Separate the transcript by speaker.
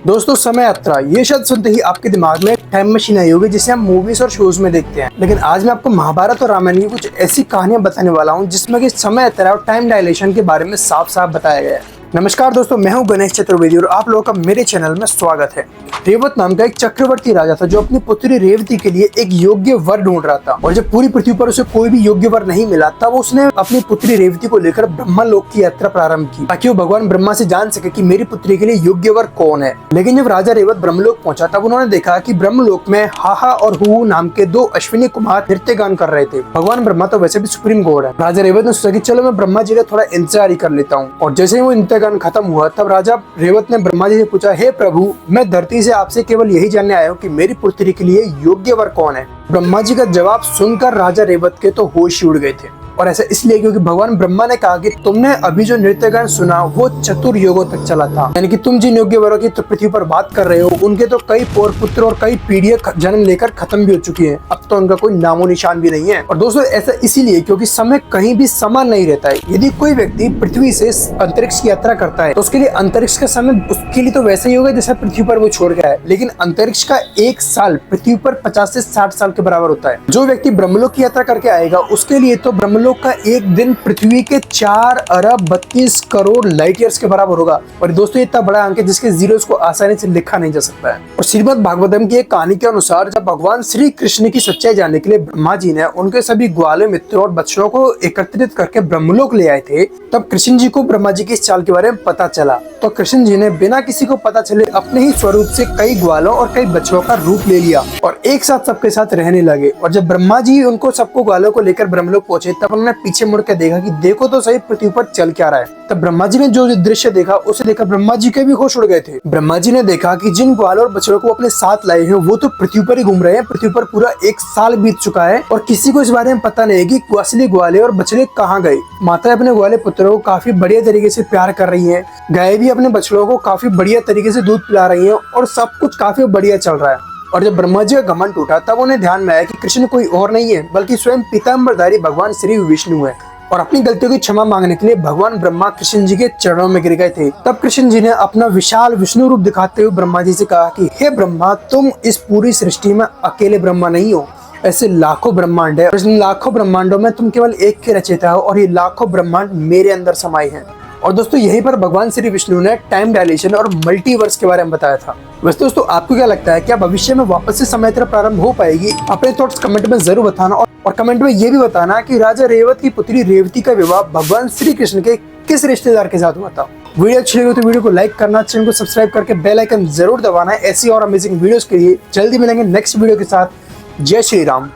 Speaker 1: दोस्तों समय यात्रा ये शब्द सुनते ही आपके दिमाग में टाइम मशीन आई होगी जिसे हम मूवीज और शोज में देखते हैं। लेकिन आज मैं आपको महाभारत और रामायण की कुछ ऐसी कहानियां बताने वाला हूं जिसमें कि समय यात्रा और टाइम डायलेशन के बारे में साफ साफ बताया गया है। नमस्कार दोस्तों, मैं हूं गणेश चतुर्वेदी और आप लोगों का मेरे चैनल में स्वागत है। रेवत नाम का एक चक्रवर्ती राजा था जो अपनी पुत्री रेवती के लिए एक योग्य वर ढूंढ रहा था, और जब पूरी पृथ्वी पर उसे कोई भी योग्य वर नहीं मिला तब उसने अपनी पुत्री रेवती को लेकर ब्रह्मलोक की यात्रा प्रारंभ की ताकि वो भगवान ब्रह्मा से जान सके कि मेरी पुत्री के लिए योग्य वर कौन है। लेकिन जब राजा रेवत ब्रह्मलोक पहुंचा तब उन्होंने देखा कि ब्रह्मलोक में हाहा और हु नाम के दो अश्विनी कुमार नृत्य गान कर रहे थे। भगवान ब्रह्मा तो वैसे भी सुप्रीम गॉड है। राजा रेवत ने सोचा कि चलो मैं ब्रह्मा जी का थोड़ा इंतजार ही कर लेता हूँ, और जैसे ही वो नृत्य गान खत्म हुआ तब राजा रेवत ने ब्रह्मा जी से पूछा, हे प्रभु, मैं धरती से आपसे केवल यही जानने आया हूँ कि मेरी पुत्री के लिए योग्य वर कौन है। ब्रह्मा जी का जवाब सुनकर राजा रेवत के तो होश ही उड़ गए थे, और ऐसा इसलिए क्योंकि भगवान ब्रह्मा ने कहा कि तुमने अभी जो नृत्य गान सुना वो चतुर्युगों तक चला था, यानी कि तुम जिन योग्य वरों की तो पृथ्वी पर बात कर रहे हो उनके तो कई पौर पुत्र और कई पीढ़ियां जन्म लेकर खत्म भी हो चुकी हैं। अब तो उनका कोई नामो निशान भी नहीं है। और दोस्तों ऐसा इसीलिए क्योंकि समय कहीं भी समान नहीं रहता है। यदि कोई व्यक्ति पृथ्वी से अंतरिक्ष की यात्रा करता है तो उसके लिए अंतरिक्ष का समय उसके लिए तो वैसे ही होगा जैसा पृथ्वी पर वो छोड़ गया है, लेकिन अंतरिक्ष का एक साल पृथ्वी पर 50 से 60 साल के बराबर होता है। जो व्यक्ति ब्रह्मलोक की यात्रा करके आएगा उसके लिए तो ब्रह्मलोक का एक दिन पृथ्वी के 4 अरब 32 करोड़ लाइट ईयर्स के बराबर होगा। और दोस्तों इतना बड़ा अंक है जिसके जीरोस को आसानी से लिखा नहीं जा सकता है। और श्रीमद् भागवतम की एक कहानी के अनुसार जब भगवान श्री कृष्ण की सच्चाई जानने के लिए ब्रह्मा जी ने उनके सभी ग्वाले मित्रों और बच्चों को एकत्रित करके ब्रह्मलोक ले आए थे, तब कृष्ण जी को ब्रह्मा जी की इस चाल के बारे में पता चला। तो कृष्ण जी ने बिना किसी को पता चले अपने ही स्वरूप से कई ग्वालों और कई बच्चों का रूप ले लिया और एक साथ सबके साथ रहने लगे। और जब ब्रह्मा जी उनको सबको ग्वालों को लेकर ब्रह्मलोक पहुंचे तब उन्होंने पीछे मुड़ के देखा कि देखो तो सही पृथ्वी पर चल क्या रहा है। तब ब्रह्मा जी ने जो दृश्य देखा उसे देखकर ब्रह्मा जी के भी होश उड़ गए थे। ब्रह्मा जी ने देखा कि जिन ग्वालों और बछड़ों को अपने साथ लाए हैं वो तो पृथ्वी पर ही घूम रहे हैं। पृथ्वी पर पूरा एक साल बीत चुका है और किसी को इस बारे में पता नहीं है कि असली ग्वाले और बछड़े कहाँ गए। माता अपने ग्वाले पुत्रों को काफी बढ़िया तरीके से प्यार कर रही है, गाय भी अपने बछड़ों को काफी बढ़िया तरीके से दूध पिला रही है और सब कुछ काफी बढ़िया चल रहा है। और जब ब्रह्मा जी का घमंड टूटा तब उन्हें ध्यान में आया कि कृष्ण कोई और नहीं है बल्कि स्वयं पीताम्बरधारी भगवान श्री विष्णु है। और अपनी गलतियों की क्षमा मांगने के लिए भगवान ब्रह्मा कृष्ण जी के चरणों में गिर गए थे। तब कृष्ण जी ने अपना विशाल विष्णु रूप दिखाते हुए ब्रह्मा जी से कहा कि हे ब्रह्मा, तुम इस पूरी सृष्टि में अकेले ब्रह्मा नहीं हो, ऐसे लाखों ब्रह्मांड है और इन लाखों ब्रह्मांडों में तुम केवल एक के रचयिता हो और ये लाखों ब्रह्मांड मेरे अंदर समाये हैं। और दोस्तों यहीं पर भगवान श्री विष्णु ने टाइम डायलेशन और मल्टीवर्स के बारे में बताया था। वैसे दोस्तों आपको क्या लगता है, क्या भविष्य में वापस से समय यात्रा प्रारंभ हो पाएगी? अपने थॉट्स कमेंट में जरूर बताना और कमेंट में ये भी बताना कि राजा रेवत की पुत्री रेवती का विवाह भगवान श्री कृष्ण के किस रिश्तेदार के साथ हुआ था। वीडियो अच्छी लगी तो वीडियो को लाइक करना, चैनल को सब्सक्राइब करके बेल आइकन जरूर दबाना है। ऐसी और अमेजिंग वीडियोस के लिए जल्दी मिलेंगे नेक्स्ट वीडियो के साथ। जय श्री राम।